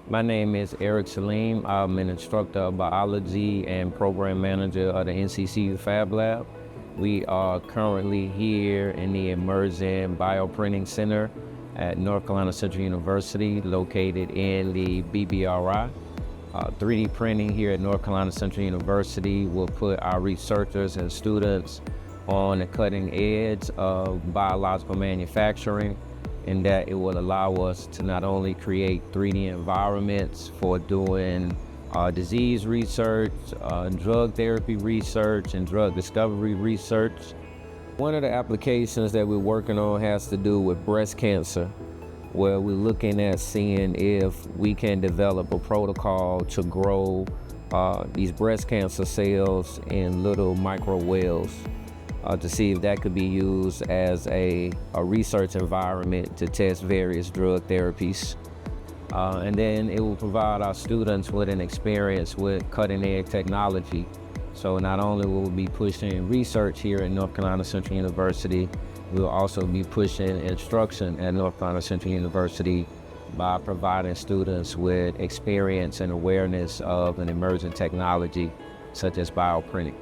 My name is Saliim. I'm an instructor of biology and program manager of the NCCU Fab Lab. We are currently here in the Emerging BioPrinting Center at North Carolina Central University, located in the BBRI. 3D printing here at North Carolina Central University will put our researchers and students on the cutting edge of biological manufacturing, in that it will allow us to not only create 3D environments for doing disease research, drug therapy research, and drug discovery research. One of the applications that we're working on has to do with breast cancer, where we're looking at seeing if we can develop a protocol to grow these breast cancer cells in little micro wells, to see if that could be used as a research environment to test various drug therapies. And then it will provide our students with an experience with cutting-edge technology. So not only will we be pushing research here at North Carolina Central University, we'll also be pushing instruction at North Carolina Central University by providing students with experience and awareness of an emerging technology such as bioprinting.